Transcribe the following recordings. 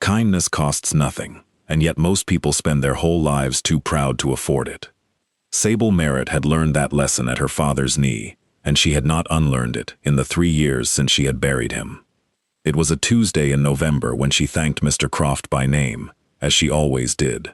Kindness costs nothing, and yet most people spend their whole lives too proud to afford it. Sable Merritt had learned that lesson at her father's knee, and she had not unlearned it in the 3 years since she had buried him. It was a Tuesday in November when she thanked Mr. Croft by name, as she always did.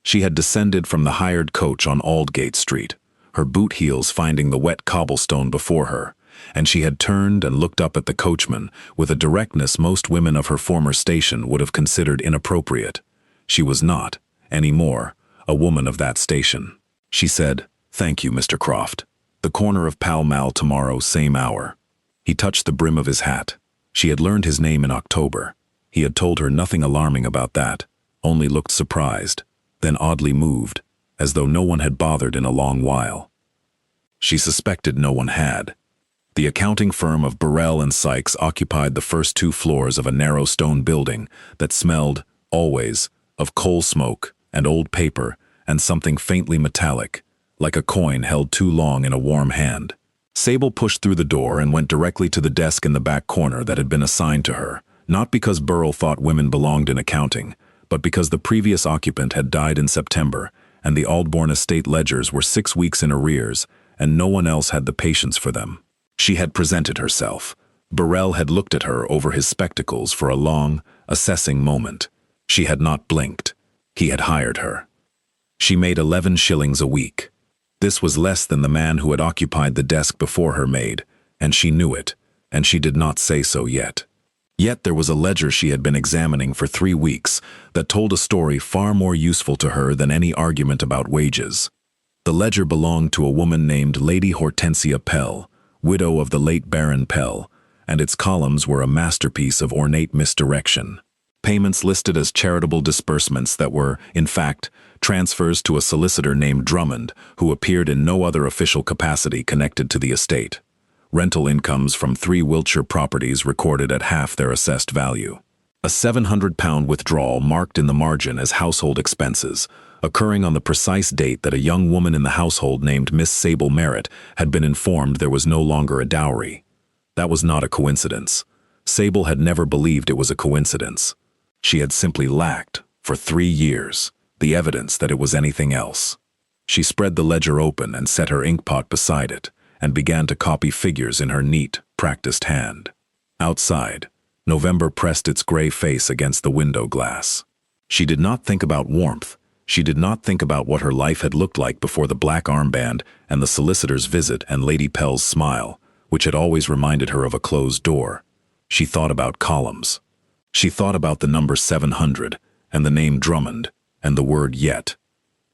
She had descended from the hired coach on Aldgate Street, her boot heels finding the wet cobblestone before her, and she had turned and looked up at the coachman with a directness most women of her former station would have considered inappropriate. She was not, any more, a woman of that station. She said, "Thank you, Mr. Croft. The corner of Pall Mall tomorrow, same hour." He touched the brim of his hat. She had learned his name in October. He had told her nothing alarming about that, only looked surprised, then oddly moved, as though no one had bothered in a long while. She suspected no one had. The accounting firm of Burrell and Sykes occupied the first 2 floors of a narrow stone building that smelled, always, of coal smoke and old paper and something faintly metallic, like a coin held too long in a warm hand. Sable pushed through the door and went directly to the desk in the back corner that had been assigned to her, not because Burrell thought women belonged in accounting, but because the previous occupant had died in September, and the Aldbourne estate ledgers were 6 weeks in arrears, and no one else had the patience for them. She had presented herself. Burrell had looked at her over his spectacles for a long, assessing moment. She had not blinked. He had hired her. She made 11 shillings a week. This was less than the man who had occupied the desk before her made, and she knew it, and she did not say so yet. Yet there was a ledger she had been examining for 3 weeks that told a story far more useful to her than any argument about wages. The ledger belonged to a woman named Lady Hortensia Pell, widow of the late Baron Pell, and its columns were a masterpiece of ornate misdirection. Payments listed as charitable disbursements that were, in fact, transfers to a solicitor named Drummond, who appeared in no other official capacity connected to the estate. Rental incomes from 3 Wiltshire properties recorded at half their assessed value. A £700 withdrawal marked in the margin as household expenses, occurring on the precise date that a young woman in the household named Miss Sable Merritt had been informed there was no longer a dowry. That was not a coincidence. Sable had never believed it was a coincidence. She had simply lacked, for 3 years, the evidence that it was anything else. She spread the ledger open and set her inkpot beside it, and began to copy figures in her neat, practiced hand. Outside, November pressed its gray face against the window glass. She did not think about warmth. She did not think about what her life had looked like before the black armband and the solicitor's visit and Lady Pell's smile, which had always reminded her of a closed door. She thought about columns. She thought about the number 700, and the name Drummond, and the word yet.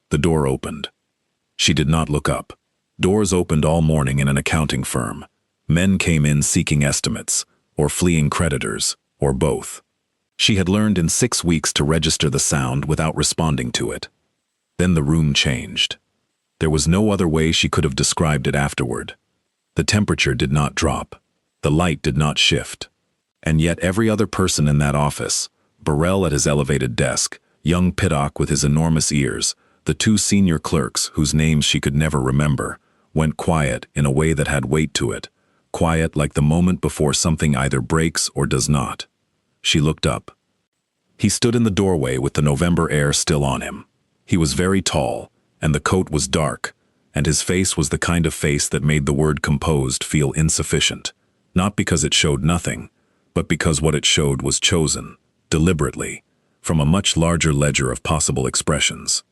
The door opened. She did not look up. Doors opened all morning in an accounting firm. Men came in seeking estimates, or fleeing creditors, or both. She had learned in 6 weeks to register the sound without responding to it. Then the room changed. There was no other way she could have described it afterward. The temperature did not drop. The light did not shift. And yet every other person in that office, Burrell at his elevated desk, young Piddock with his enormous ears, the 2 senior clerks whose names she could never remember, went quiet in a way that had weight to it, quiet like the moment before something either breaks or does not. She looked up. He stood in the doorway with the November air still on him. He was very tall, and the coat was dark, and his face was the kind of face that made the word composed feel insufficient, not because it showed nothing, but because what it showed was chosen, deliberately, from a much larger ledger of possible expressions.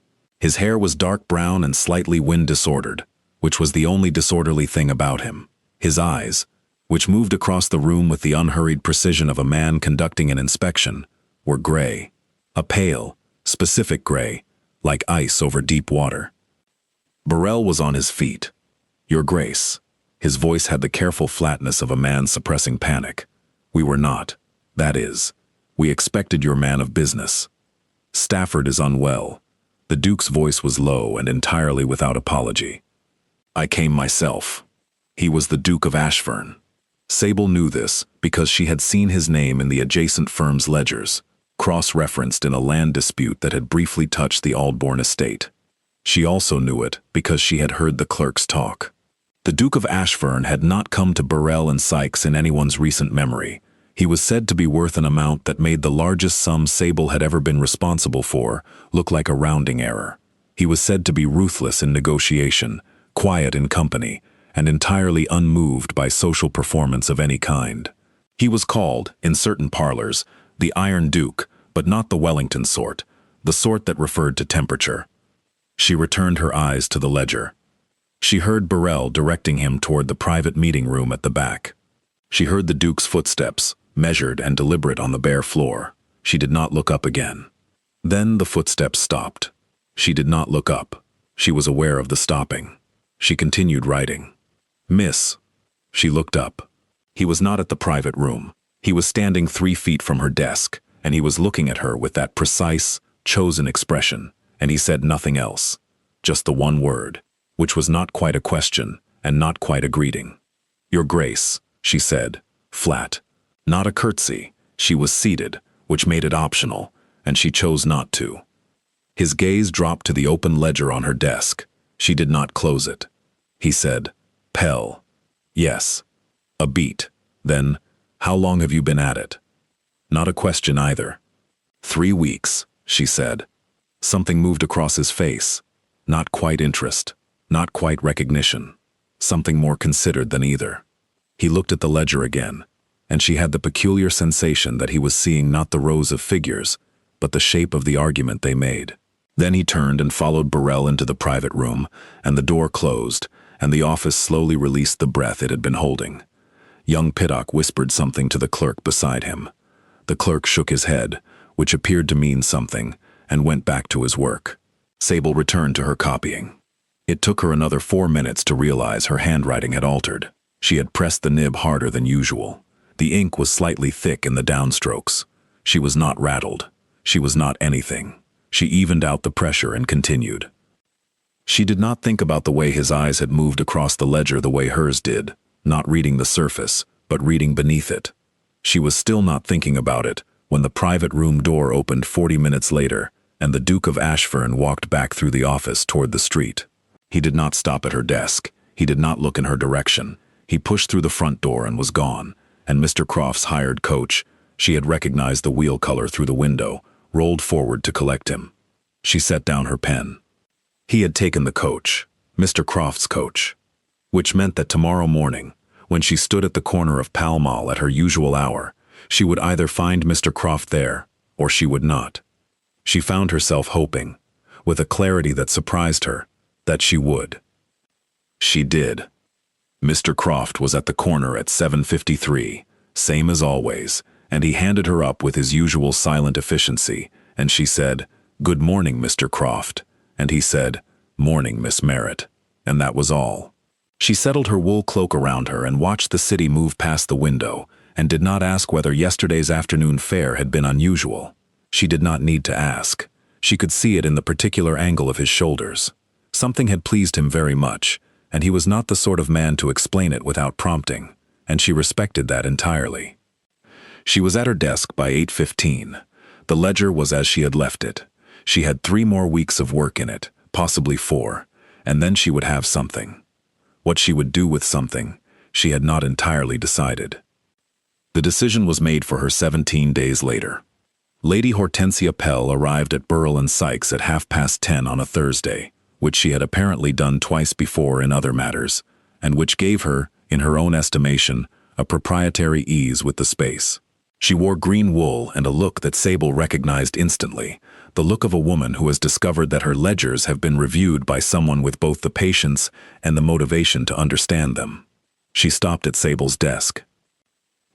His hair was dark brown and slightly wind-disordered, which was the only disorderly thing about him. His eyes, which moved across the room with the unhurried precision of a man conducting an inspection, were gray. A pale, specific gray, like ice over deep water. Burrell was on his feet. "Your Grace." His voice had the careful flatness of a man suppressing panic. "We were not. That is, we expected your man of business. Stafford is unwell." The Duke's voice was low and entirely without apology. "I came myself." He was the Duke of Ashfern. Sable knew this because she had seen his name in the adjacent firm's ledgers, cross-referenced in a land dispute that had briefly touched the Aldbourne estate. She also knew it because she had heard the clerks talk. The Duke of Ashfern had not come to Burrell and Sykes in anyone's recent memory. He was said to be worth an amount that made the largest sum Sable had ever been responsible for look like a rounding error. He was said to be ruthless in negotiation, quiet in company, and entirely unmoved by social performance of any kind. He was called, in certain parlors, the Iron Duke, but not the Wellington sort, the sort that referred to temperature. She returned her eyes to the ledger. She heard Burrell directing him toward the private meeting room at the back. She heard the Duke's footsteps, measured and deliberate on the bare floor. She did not look up again. Then the footsteps stopped. She did not look up. She was aware of the stopping. She continued writing. "Miss." She looked up. He was not at the private room. He was standing 3 feet from her desk, and he was looking at her with that precise, chosen expression, and he said nothing else. Just the one word, which was not quite a question and not quite a greeting. "Your Grace," she said, flat. Not a curtsy. She was seated, which made it optional, and she chose not to. His gaze dropped to the open ledger on her desk. She did not close it. He said, "Pell." "Yes." A beat. Then, "How long have you been at it?" Not a question either. 3 weeks, she said. Something moved across his face. Not quite interest. Not quite recognition. Something more considered than either. He looked at the ledger again, and she had the peculiar sensation that he was seeing not the rows of figures, but the shape of the argument they made. Then he turned and followed Burrell into the private room, and the door closed, and the office slowly released the breath it had been holding. Young Pittock whispered something to the clerk beside him. The clerk shook his head, which appeared to mean something, and went back to his work. Sable returned to her copying. It took her another 4 minutes to realize her handwriting had altered. She had pressed the nib harder than usual. The ink was slightly thick in the downstrokes. She was not rattled. She was not anything. She evened out the pressure and continued. She did not think about the way his eyes had moved across the ledger the way hers did, not reading the surface, but reading beneath it. She was still not thinking about it when the private room door opened 40 minutes later, and the Duke of Ashfern walked back through the office toward the street. He did not stop at her desk. He did not look in her direction. He pushed through the front door and was gone, and Mr. Croft's hired coach, she had recognized the wheel color through the window, rolled forward to collect him. She set down her pen. He had taken the coach, Mr. Croft's coach, which meant that tomorrow morning, when she stood at the corner of Pall Mall at her usual hour, she would either find Mr. Croft there, or she would not. She found herself hoping, with a clarity that surprised her, that she would. She did. Mr. Croft was at the corner at 7:53, same as always, and he handed her up with his usual silent efficiency, and she said, "Good morning, Mr. Croft," and he said, "Morning, Miss Merritt," and that was all. She settled her wool cloak around her and watched the city move past the window, and did not ask whether yesterday's afternoon fare had been unusual. She did not need to ask. She could see it in the particular angle of his shoulders. Something had pleased him very much, and he was not the sort of man to explain it without prompting, and she respected that entirely. She was at her desk by 8:15. The ledger was as she had left it. She had 3 more weeks of work in it, possibly 4, and then she would have something. What she would do with something, she had not entirely decided. The decision was made for her 17 days later. Lady Hortensia Pell arrived at Burrell and Sykes at 10:30 on a Thursday, which she had apparently done twice before in other matters, and which gave her, in her own estimation, a proprietary ease with the space. She wore green wool and a look that Sable recognized instantly, the look of a woman who has discovered that her ledgers have been reviewed by someone with both the patience and the motivation to understand them. She stopped at Sable's desk.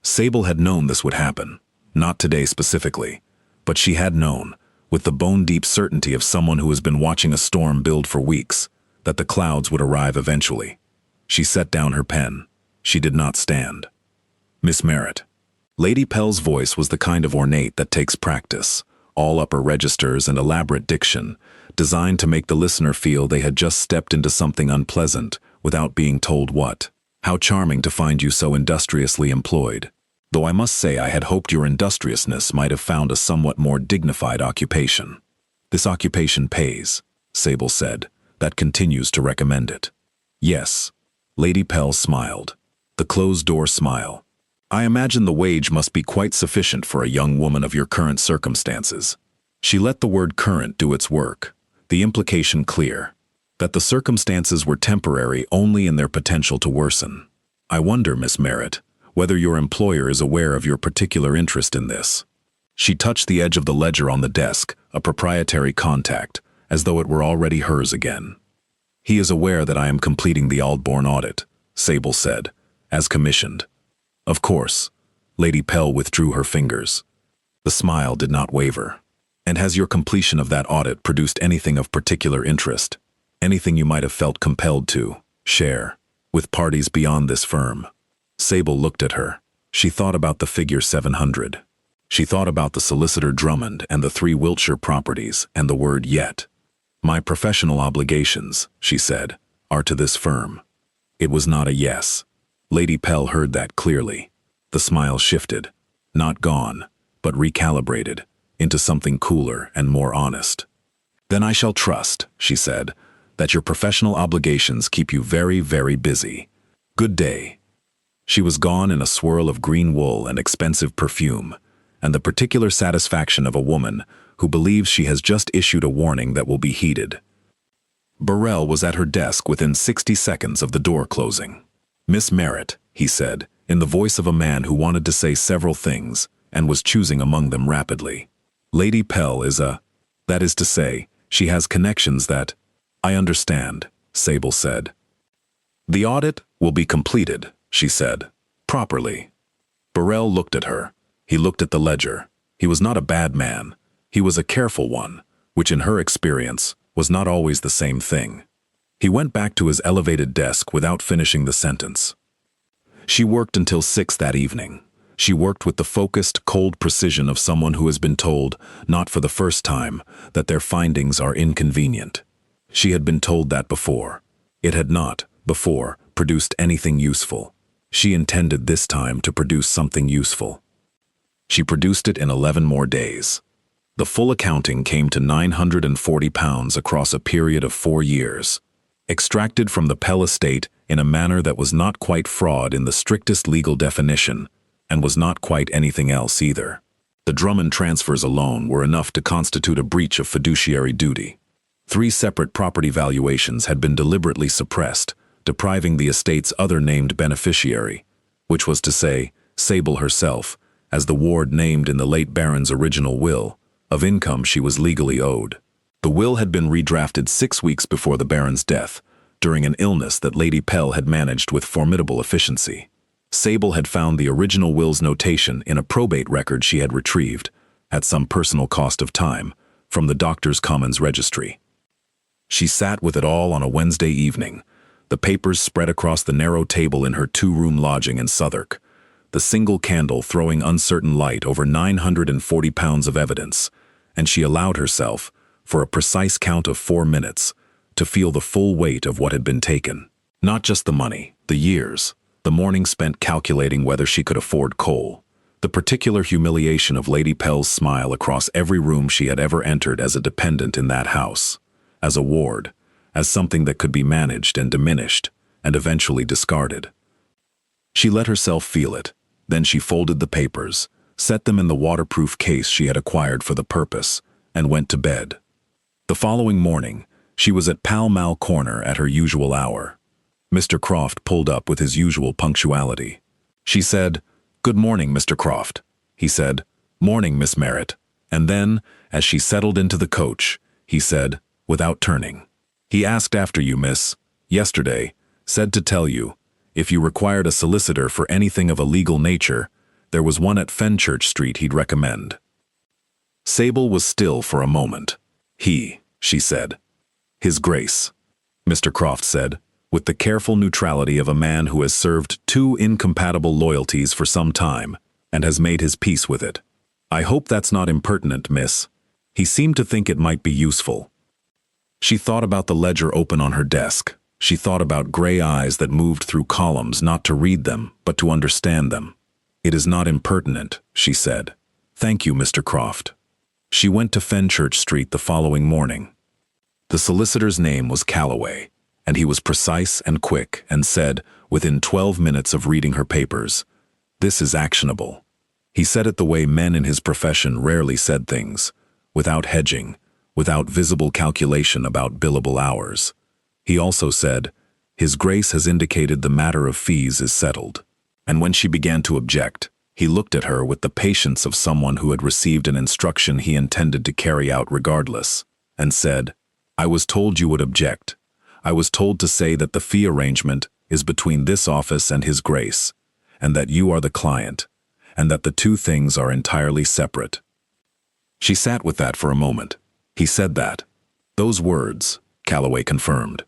Sable had known this would happen, not today specifically, but she had known, with the bone-deep certainty of someone who has been watching a storm build for weeks, that the clouds would arrive eventually. She set down her pen. She did not stand. "Miss Merritt." Lady Pell's voice was the kind of ornate that takes practice, all upper registers and elaborate diction, designed to make the listener feel they had just stepped into something unpleasant without being told what. "How charming to find you so industriously employed. Though I must say I had hoped your industriousness might have found a somewhat more dignified occupation." "This occupation pays," Sable said. "That continues to recommend it." "Yes." Lady Pell smiled. The closed-door smile. I imagine the wage must be quite sufficient for a young woman of your current circumstances. She let the word current do its work, the implication clear, that the circumstances were temporary only in their potential to worsen. I wonder, Miss Merritt, whether your employer is aware of your particular interest in this. She touched the edge of the ledger on the desk, a proprietary contact, as though it were already hers again. He is aware that I am completing the Aldbourne audit, Sable said, as commissioned. Of course. Lady Pell withdrew her fingers. The smile did not waver. And has your completion of that audit produced anything of particular interest? Anything you might have felt compelled to share with parties beyond this firm? Sable looked at her. She thought about the figure 700. She thought about the solicitor Drummond and the 3 Wiltshire properties and the word yet. My professional obligations, she said, are to this firm. It was not a yes. Lady Pell heard that clearly. The smile shifted, not gone, but recalibrated, into something cooler and more honest. Then I shall trust, she said, that your professional obligations keep you very, very busy. Good day. She was gone in a swirl of green wool and expensive perfume, and the particular satisfaction of a woman who believes she has just issued a warning that will be heeded. Burrell was at her desk within 60 seconds of the door closing. Miss Merritt, he said, in the voice of a man who wanted to say several things and was choosing among them rapidly. Lady Pell is that is to say, she has connections that— I understand, Sable said. The audit will be completed, she said, properly. Burrell looked at her. He looked at the ledger. He was not a bad man. He was a careful one, which in her experience was not always the same thing. He went back to his elevated desk without finishing the sentence. She worked until 6 that evening. She worked with the focused, cold precision of someone who has been told, not for the first time, that their findings are inconvenient. She had been told that before. It had not, before, produced anything useful. She intended this time to produce something useful. She produced it in 11 more days. The full accounting came to £940 across a period of 4 years, extracted from the Pell estate in a manner that was not quite fraud in the strictest legal definition, and was not quite anything else either. The Drummond transfers alone were enough to constitute a breach of fiduciary duty. 3 separate property valuations had been deliberately suppressed, depriving the estate's other named beneficiary, which was to say, Sable herself, as the ward named in the late Baron's original will, of income she was legally owed. The will had been redrafted 6 weeks before the Baron's death, during an illness that Lady Pell had managed with formidable efficiency. Sable had found the original will's notation in a probate record she had retrieved, at some personal cost of time, from the Doctors' Commons registry. She sat with it all on a Wednesday evening, the papers spread across the narrow table in her 2-room lodging in Southwark, the single candle throwing uncertain light over £940 of evidence, and she allowed herself, for a precise count of 4 minutes, to feel the full weight of what had been taken. Not just the money, the years, the morning spent calculating whether she could afford coal, the particular humiliation of Lady Pell's smile across every room she had ever entered as a dependent in that house, as a ward, as something that could be managed and diminished, and eventually discarded. She let herself feel it, then she folded the papers, set them in the waterproof case she had acquired for the purpose, and went to bed. The following morning, she was at Pall Mall Corner at her usual hour. Mr. Croft pulled up with his usual punctuality. She said, "Good morning, Mr. Croft." He said, "Morning, Miss Merritt." And then, as she settled into the coach, he said, without turning, "He asked after you, miss, yesterday, said to tell you, if you required a solicitor for anything of a legal nature, there was one at Fenchurch Street he'd recommend." Sable was still for a moment. She said. "His Grace," Mr. Croft said, with the careful neutrality of a man who has served 2 incompatible loyalties for some time and has made his peace with it. "I hope that's not impertinent, miss. He seemed to think it might be useful." She thought about the ledger open on her desk. She thought about gray eyes that moved through columns not to read them, but to understand them. "It is not impertinent," she said. "Thank you, Mr. Croft." She went to Fenchurch Street the following morning. The solicitor's name was Calloway, and he was precise and quick and said, within 12 minutes of reading her papers, This is actionable. He said it the way men in his profession rarely said things, without hedging, without visible calculation about billable hours. He also said, "His Grace has indicated the matter of fees is settled." And when she began to object, he looked at her with the patience of someone who had received an instruction he intended to carry out regardless, and said, "I was told you would object. I was told to say that the fee arrangement is between this office and His Grace, and that you are the client, and that the two things are entirely separate." She sat with that for a moment. He said that. Those words, Calloway confirmed.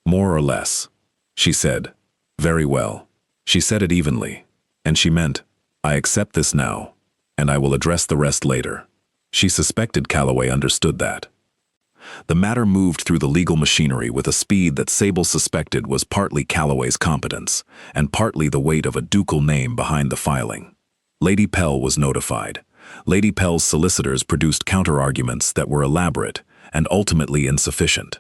More or less. She said, "Very well." She said it evenly, and she meant, "I accept this now, and I will address the rest later." She suspected Calloway understood that. The matter moved through the legal machinery with a speed that Sable suspected was partly Calloway's competence, and partly the weight of a ducal name behind the filing. Lady Pell was notified. Lady Pell's solicitors produced counter-arguments that were elaborate and ultimately insufficient.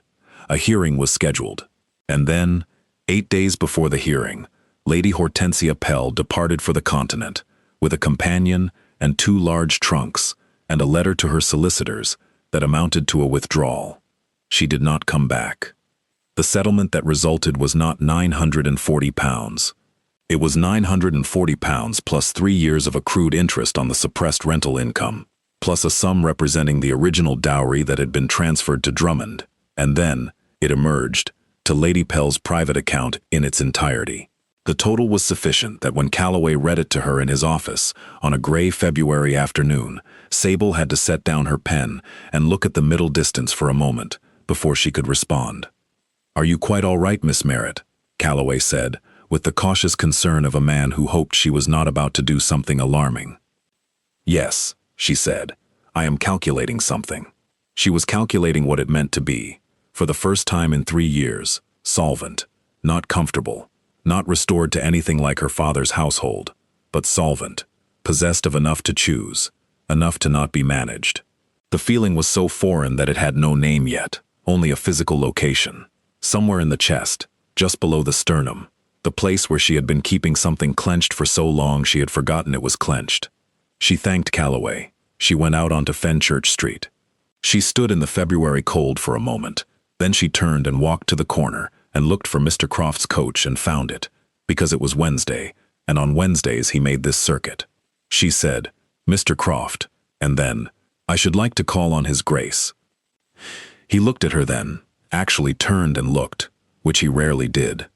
A hearing was scheduled. And then, 8 days before the hearing, Lady Hortensia Pell departed for the continent, with a companion and 2 large trunks, and a letter to her solicitors that amounted to a withdrawal. She did not come back. The settlement that resulted was not £940. It was £940 plus 3 years of accrued interest on the suppressed rental income, plus a sum representing the original dowry that had been transferred to Drummond, and then, it emerged, to Lady Pell's private account in its entirety. The total was sufficient that when Calloway read it to her in his office on a gray February afternoon, Sable had to set down her pen and look at the middle distance for a moment before she could respond. "Are you quite all right, Miss Merritt?" Calloway said, with the cautious concern of a man who hoped she was not about to do something alarming. "Yes," she said, "I am calculating something." She was calculating what it meant to be, for the first time in 3 years, solvent, not comfortable, not restored to anything like her father's household, but solvent, possessed of enough to choose, enough to not be managed. The feeling was so foreign that it had no name yet, only a physical location, somewhere in the chest, just below the sternum, the place where she had been keeping something clenched for so long she had forgotten it was clenched. She thanked Calloway. She went out onto Fenchurch Street. She stood in the February cold for a moment, then she turned and walked to the corner and looked for Mr. Croft's coach and found it, because it was Wednesday, and on Wednesdays he made this circuit. She said, "Mr. Croft," and then, "I should like to call on His Grace." He looked at her then, actually turned and looked, which he rarely did.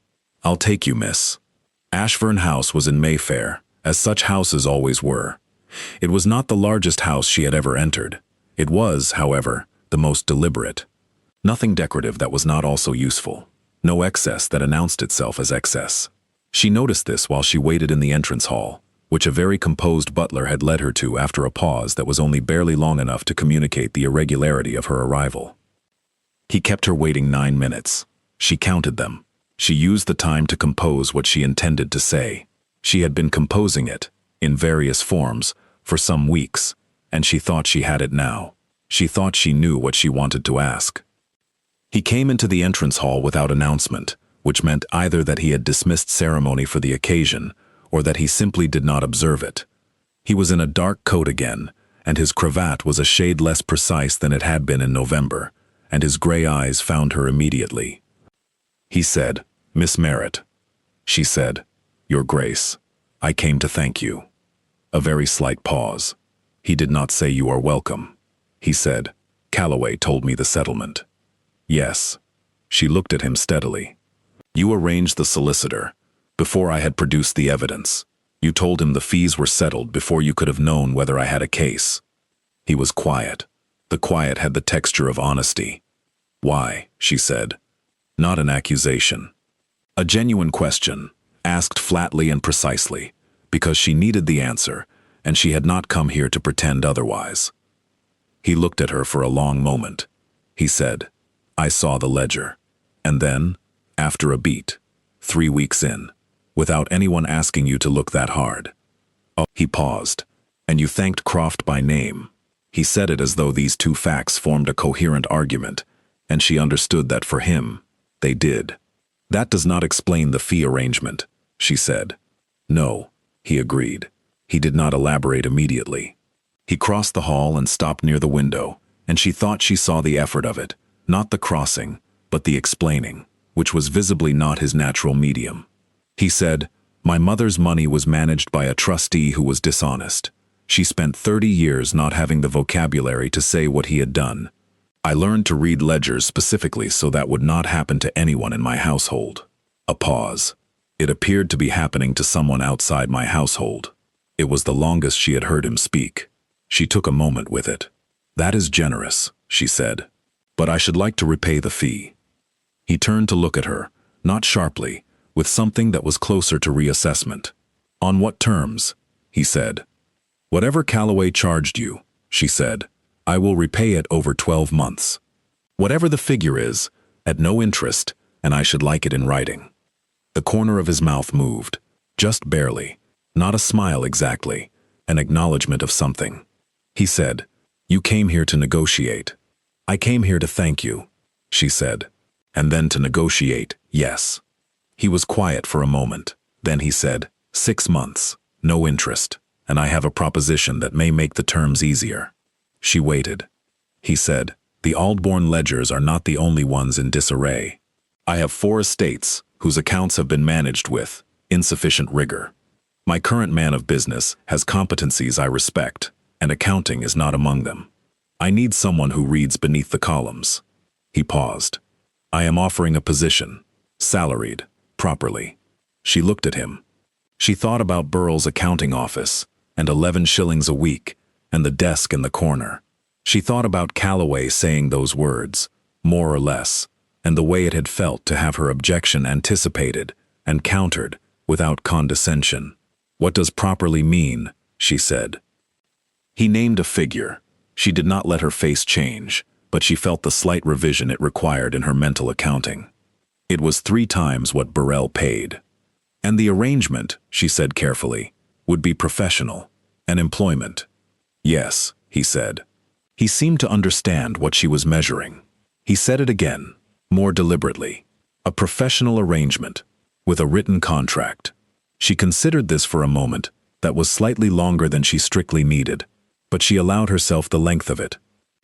"I'll take you, miss." Ashburn House was in Mayfair, as such houses always were. It was not the largest house she had ever entered. It was, however, the most deliberate. Nothing decorative that was not also useful. No excess that announced itself as excess. She noticed this while she waited in the entrance hall, which a very composed butler had led her to after a pause that was only barely long enough to communicate the irregularity of her arrival. He kept her waiting 9 minutes. She counted them. She used the time to compose what she intended to say. She had been composing it, in various forms, for some weeks, and she thought she had it now. She thought she knew what she wanted to ask. He came into the entrance hall without announcement, which meant either that he had dismissed ceremony for the occasion, or that he simply did not observe it. He was in a dark coat again, and his cravat was a shade less precise than it had been in November, and his gray eyes found her immediately. He said, "Miss Merritt." She said, "Your Grace, I came to thank you." A very slight pause. He did not say you are welcome. He said, "Calloway told me the settlement." "Yes." She looked at him steadily. "You arranged the solicitor, before I had produced the evidence. You told him the fees were settled before you could have known whether I had a case." He was quiet. The quiet had the texture of honesty. "Why?" she said. Not an accusation. A genuine question, asked flatly and precisely, because she needed the answer, and she had not come here to pretend otherwise. He looked at her for a long moment. He said, "I saw the ledger." And then, after a beat, 3 weeks in, without anyone asking you to look that hard. Oh, he paused. "And you thanked Croft by name." He said it as though these two facts formed a coherent argument, and she understood that for him, they did. "That does not explain the fee arrangement," she said. "No, He agreed. He did not elaborate immediately. He crossed the hall and stopped near the window, and she thought she saw the effort of it, not the crossing, but the explaining, which was visibly not his natural medium. He said, "My mother's money was managed by a trustee who was dishonest. She spent 30 years not having the vocabulary to say what he had done. I learned to read ledgers specifically so that would not happen to anyone in my household." A pause. It appeared to be happening to someone outside my household. It was the longest she had heard him speak. She took a moment with it. "That is generous," she said, "but I should like to repay the fee." He turned to look at her, not sharply, with something that was closer to reassessment. "On what terms?" he said. "Whatever Calloway charged you," she said, "I will repay it over 12 months. Whatever the figure is, at no interest, and I should like it in writing." The corner of his mouth moved, just barely, not a smile exactly, an acknowledgement of something. He said, "You came here to negotiate." "I came here to thank you," she said, "and then to negotiate, yes." He was quiet for a moment. Then he said, 6 months, no interest, and I have a proposition that may make the terms easier." She waited. He said, "The Aldbourne ledgers are not the only ones in disarray. I have 4 estates whose accounts have been managed with insufficient rigor. My current man of business has competencies I respect, and accounting is not among them. I need someone who reads beneath the columns." He paused. "I am offering a position, salaried, properly." She looked at him. She thought about Burrell's accounting office, and 11 shillings a week, and the desk in the corner. She thought about Calloway saying those words, more or less, and the way it had felt to have her objection anticipated and countered without condescension. "What does properly mean?" she said. He named a figure. She did not let her face change, but she felt the slight revision it required in her mental accounting. It was 3 times what Burrell paid. "And the arrangement," she said carefully, "would be professional, an employment." "Yes," he said. He seemed to understand what she was measuring. He said it again, more deliberately. "A professional arrangement, with a written contract." She considered this for a moment. That was slightly longer than she strictly needed, but she allowed herself the length of it.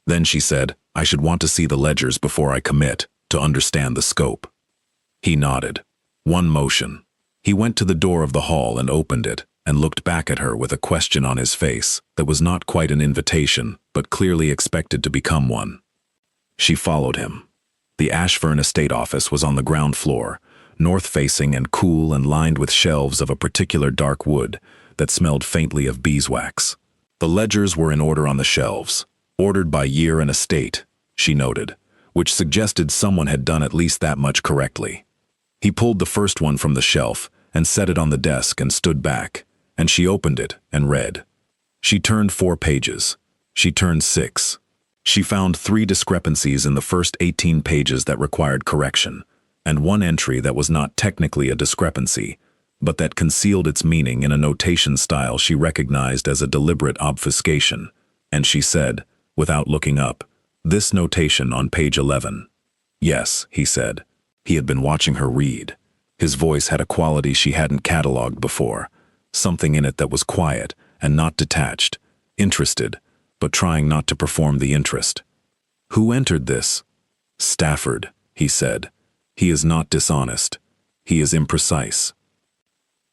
Then she said, "I should want to see the ledgers before I commit, to understand the scope." He nodded. One motion. He went to the door of the hall and opened it, and looked back at her with a question on his face that was not quite an invitation, but clearly expected to become one. She followed him. The Ashfern estate office was on the ground floor, north-facing and cool and lined with shelves of a particular dark wood that smelled faintly of beeswax. The ledgers were in order on the shelves, ordered by year and estate, she noted, which suggested someone had done at least that much correctly. He pulled the first one from the shelf and set it on the desk and stood back, and she opened it and read. She turned 4 pages. She turned 6. She found 3 discrepancies in the first 18 pages that required correction, and 1 entry that was not technically a discrepancy, but that concealed its meaning in a notation style she recognized as a deliberate obfuscation, and she said, without looking up, "This notation on page 11. "Yes," he said. He had been watching her read. His voice had a quality she hadn't catalogued before, something in it that was quiet and not detached, interested, but trying not to perform the interest. "Who entered this?" "Stafford," he said. "He is not dishonest. He is imprecise."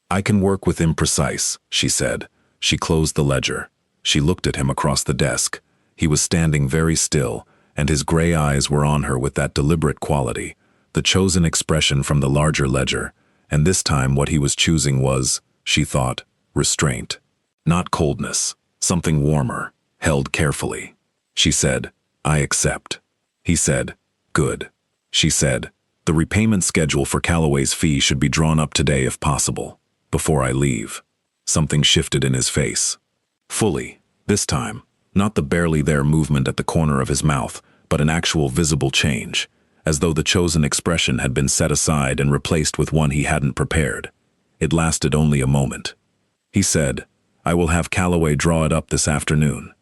"I can work with imprecise," she said. She closed the ledger. She looked at him across the desk. He was standing very still, and his gray eyes were on her with that deliberate quality, the chosen expression from the larger ledger, and this time what he was choosing was, she thought, restraint. Not coldness, something warmer, held carefully. She said, "I accept." He said, "Good." She said, "The repayment schedule for Calloway's fee should be drawn up today if possible, before I leave." Something shifted in his face. Fully, this time, not the barely there movement at the corner of his mouth, but an actual visible change, as though the chosen expression had been set aside and replaced with one he hadn't prepared. It lasted only a moment. He said, "I will have Calloway draw it up this afternoon."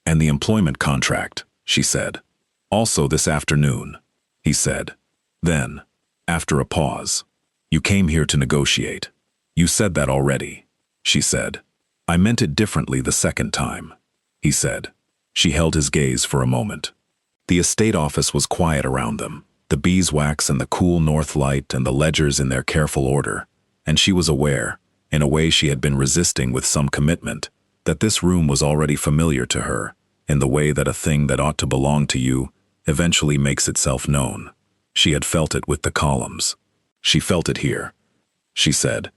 "And the employment contract," she said. "Also this afternoon," he said. Then, after a pause, "You came here to negotiate. You said that already." she said. I meant it differently the second time, he said. She held his gaze for a moment. The estate office was quiet around them, the beeswax and the cool north light and the ledgers in their careful order, and she was aware, in a way she had been resisting with some commitment, that this room was already familiar to her, in the way that a thing that ought to belong to you eventually makes itself known. She had felt it with the columns. She felt it here. She said,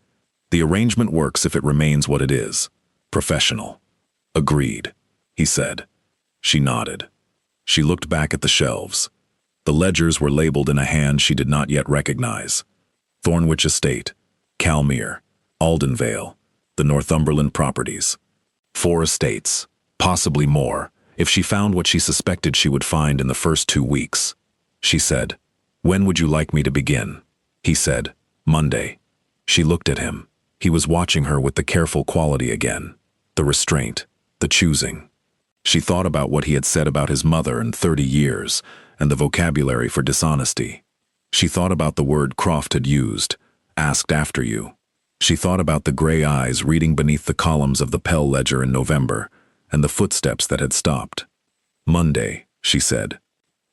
"The arrangement works if it remains what it is. Professional." "Agreed," he said. She nodded. She looked back at the shelves. The ledgers were labeled in a hand she did not yet recognize. Thornwich Estate, Calmere, Aldenvale, the Northumberland properties. 4 estates, possibly more, if she found what she suspected she would find in the first 2 weeks. She said, "When would you like me to begin?" He said, "Monday." She looked at him. He was watching her with the careful quality again, the restraint, the choosing. She thought about what he had said about his mother in 30 years, and the vocabulary for dishonesty. She thought about the word Croft had used, "asked after you." She thought about the gray eyes reading beneath the columns of the Pell ledger in November, and the footsteps that had stopped. "Monday," she said.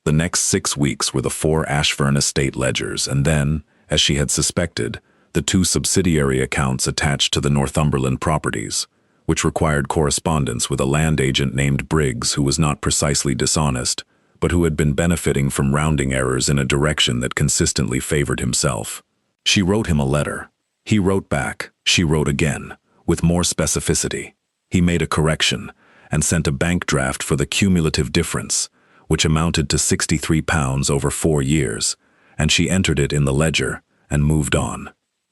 The next 6 weeks were the 4 Ashfern estate ledgers, and then, as she had suspected, the 2 subsidiary accounts attached to the Northumberland properties, which required correspondence with a land agent named Briggs who was not precisely dishonest, but who had been benefiting from rounding errors in a direction that consistently favored himself. She wrote him a letter. He wrote back. She wrote again, with more specificity. He made a correction, and sent a bank draft for the cumulative difference, which amounted to £63 over 4 years, and she entered it in the ledger and moved on.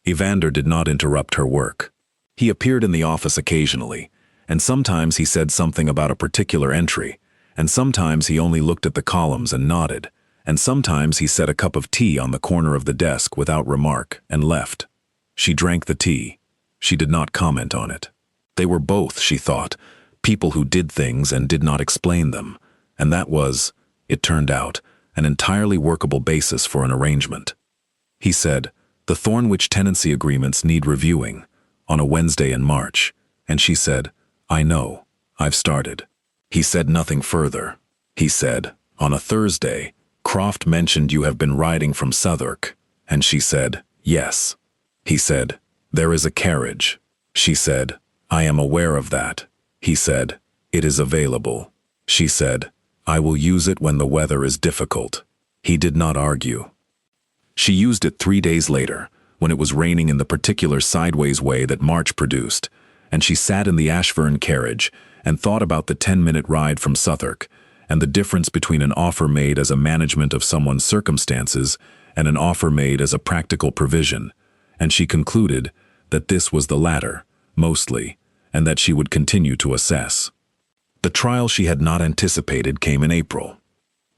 Evander did not interrupt her work. He appeared in the office occasionally, and sometimes he said something about a particular entry, and sometimes he only looked at the columns and nodded, and sometimes he set a cup of tea on the corner of the desk without remark and left. She drank the tea. She did not comment on it. They were both, she thought, people who did things and did not explain them, and that was, it turned out, an entirely workable basis for an arrangement. He said, "The Thornwich tenancy agreements need reviewing," on a Wednesday in March, and she said, "I know, I've started." He said nothing further. He said, "On a Thursday, Croft mentioned you have been riding from Southwark," and she said, "Yes." He said, "There is a carriage." She said, "I am aware of that." He said, "It is available." She said, "I will use it when the weather is difficult." He did not argue. She used it 3 days later, when it was raining in the particular sideways way that March produced, and she sat in the Ashfern carriage and thought about the 10-minute ride from Southwark, and the difference between an offer made as a management of someone's circumstances and an offer made as a practical provision, and she concluded that this was the latter, mostly, and that she would continue to assess. The trial she had not anticipated came in April.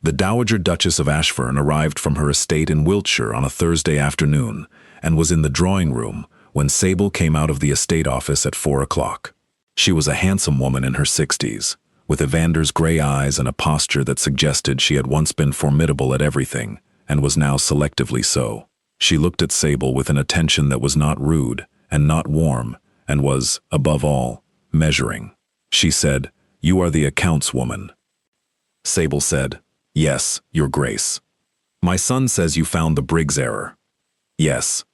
The Dowager Duchess of Ashfern arrived from her estate in Wiltshire on a Thursday afternoon and was in the drawing room when Sable came out of the estate office at 4 o'clock. She was a handsome woman in her 60s, with Evander's gray eyes and a posture that suggested she had once been formidable at everything and was now selectively so. She looked at Sable with an attention that was not rude and not warm and was, above all, measuring. She said, "You are the accounts woman." Sable said, "Yes, Your Grace." "My son says you found the Briggs error." "Yes."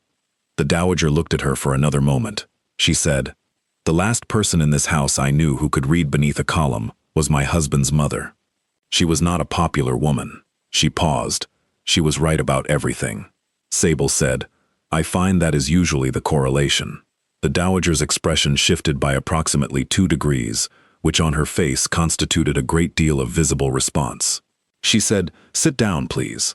The Dowager looked at her for another moment. She said, "The last person in this house I knew who could read beneath a column was my husband's mother. She was not a popular woman." She paused. She was right about everything. Sable said, "I find that is usually the correlation." The Dowager's expression shifted by approximately 2 degrees, which on her face constituted a great deal of visible response. She said, "Sit down, please."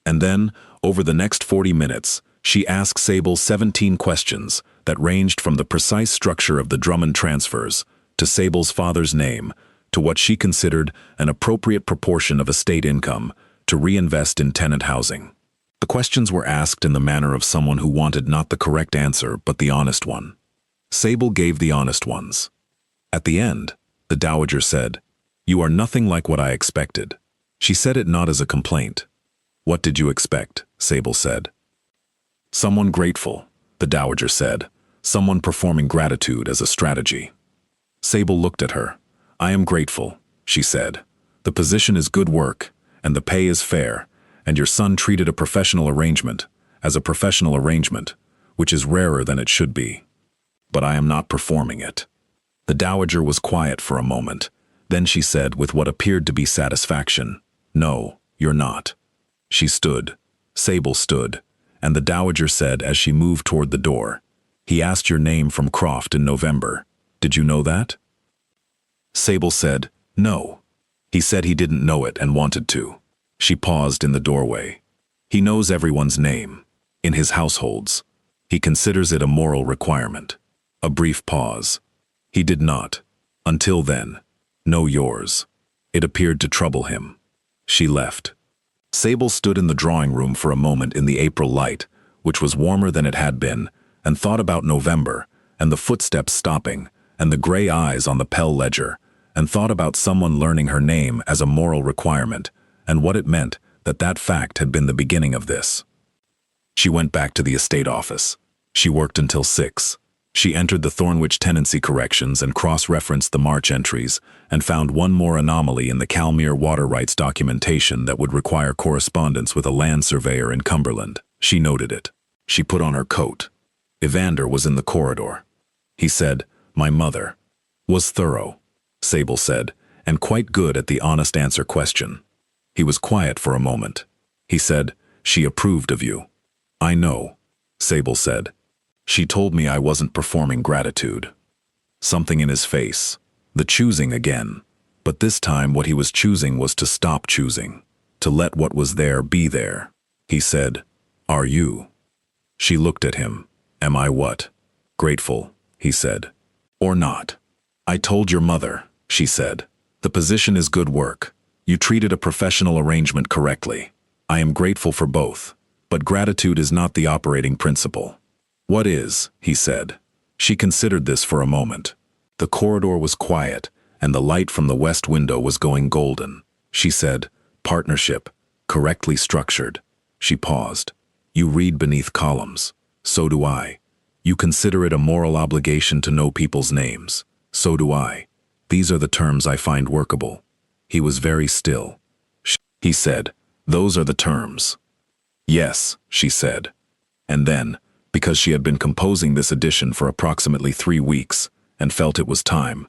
And then, over the next 40 minutes, she asked Sable 17 questions that ranged from the precise structure of the Drummond transfers, to Sable's father's name, to what she considered an appropriate proportion of estate income to reinvest in tenant housing. The questions were asked in the manner of someone who wanted not the correct answer but the honest one. Sable gave the honest ones. At the end, the Dowager said, "You are nothing like what I expected." She said it not as a complaint. "What did you expect?" Sable said. "Someone grateful," the Dowager said. someone performing gratitude as a strategy. Sable looked at her. "I am grateful," she said. "The position is good work, and the pay is fair, and your son treated a professional arrangement as a professional arrangement, which is rarer than it should be. But I am not performing it." The dowager was quiet for a moment. Then she said with what appeared to be satisfaction, "No, you're not." She stood. Sable stood, and the dowager said as she moved toward the door, "He asked your name from Croft in November. Did you know that?" Sable said, "No." "He said he didn't know it and wanted to." She paused in the doorway. "He knows everyone's name. In his households. He considers it a moral requirement." A brief pause. "He did not, until then, know yours." It appeared to trouble him. She left. Sable stood in the drawing room for a moment in the April light, which was warmer than it had been, and thought about November, and the footsteps stopping, and the gray eyes on the Pell ledger, and thought about someone learning her name as a moral requirement, and what it meant that that fact had been the beginning of this. She went back to the estate office. She worked until 6. She entered the Thornwich tenancy corrections and cross-referenced the March entries, and found one more anomaly in the Calmere water rights documentation that would require correspondence with a land surveyor in Cumberland. She noted it. She put on her coat. Evander was in the corridor. He said, "My mother was thorough," Sable said, "and quite good at the honest answer question." He was quiet for a moment. He said, "She approved of you." "I know," Sable said. "She told me I wasn't performing gratitude." Something in his face. The choosing again. But this time what he was choosing was to stop choosing. To let what was there be there. He said, "Are you?" She looked at him. "Am I what?" "Grateful," he said. "Or not?" "I told your mother," she said. "The position is good work. You treated a professional arrangement correctly. I am grateful for both. But gratitude is not the operating principle." "What is?" he said. She considered this for a moment. The corridor was quiet, and the light from the west window was going golden. She said, "Partnership, correctly structured." She paused. "You read beneath columns. So do I. You consider it a moral obligation to know people's names. So do I. These are the terms I find workable." He was very still. He said, "Those are the terms." "Yes," she said. And then, because she had been composing this edition for approximately 3 weeks, and felt it was time,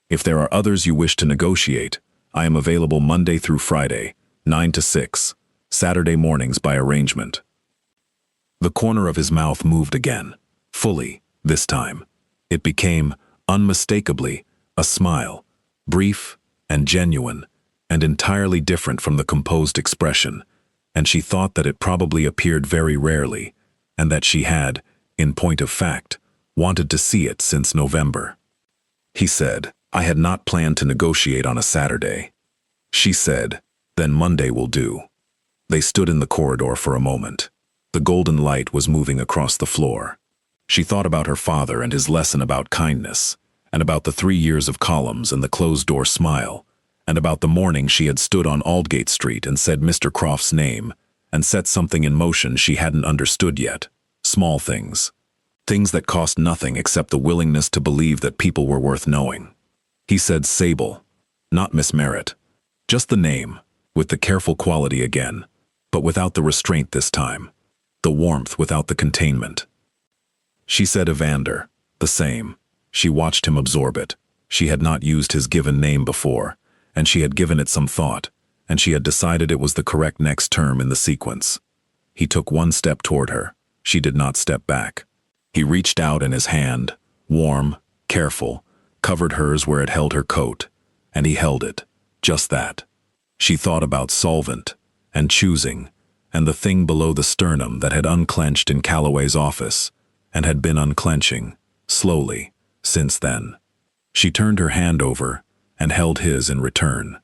"If there are others you wish to negotiate, I am available Monday through Friday, 9 to 6, Saturday mornings by arrangement." The corner of his mouth moved again, fully, this time. It became, unmistakably, a smile, brief and genuine, and entirely different from the composed expression, and she thought that it probably appeared very rarely, and that she had, in point of fact, wanted to see it since November. He said, "I had not planned to negotiate on a Saturday." She said, "Then Monday will do." They stood in the corridor for a moment. The golden light was moving across the floor. She thought about her father and his lesson about kindness, and about the 3 years of columns and the closed-door smile, and about the morning she had stood on Aldgate Street and said Mr. Croft's name, and set something in motion she hadn't understood yet. Small things. Things that cost nothing except the willingness to believe that people were worth knowing. He said Sable, not Miss Merritt. Just the name, with the careful quality again, but without the restraint this time. The warmth without the containment. She said Evander, the same. She watched him absorb it. She had not used his given name before, and she had given it some thought, and she had decided it was the correct next term in the sequence. He took one step toward her. She did not step back. He reached out and his hand, warm, careful, covered hers where it held her coat, and he held it, just that. She thought about solvent, and choosing, and the thing below the sternum that had unclenched in Calloway's office, and had been unclenching, slowly, since then. She turned her hand over, and held his in return.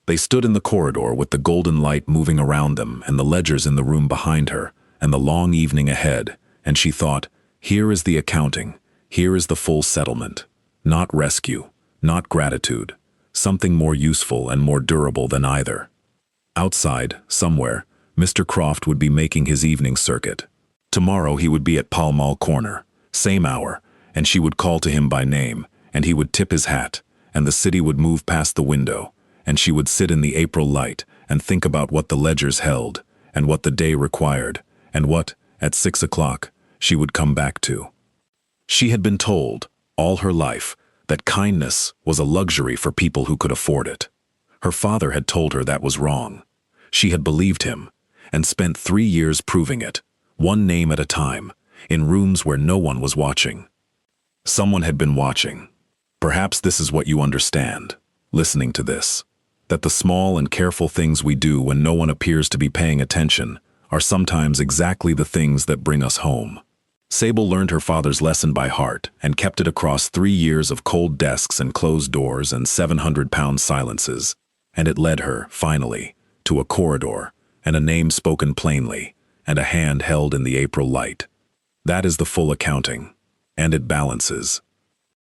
They stood in the corridor with the golden light moving around them and the ledgers in the room behind her, and the long evening ahead, and she thought, here is the accounting, here is the full settlement. Not rescue, not gratitude, something more useful and more durable than either. Outside, somewhere, Mr. Croft would be making his evening circuit. Tomorrow he would be at Pall Mall Corner, Same hour, and she would call to him by name, and he would tip his hat, and the city would move past the window, and she would sit in the April light and think about what the ledgers held, and what the day required, and what, at 6 o'clock, she would come back to. She had been told, all her life, that kindness was a luxury for people who could afford it. Her father had told her that was wrong. She had believed him, and spent 3 years proving it, one name at a time, in rooms where no one was watching. Someone had been watching. Perhaps this is what you understand, listening to this, that the small and careful things we do when no one appears to be paying attention are sometimes exactly the things that bring us home. Sable learned her father's lesson by heart and kept it across 3 years of cold desks and closed doors and 700-pound silences, and it led her, finally, to a corridor and a name spoken plainly and a hand held in the April light. That is the full accounting, and it balances.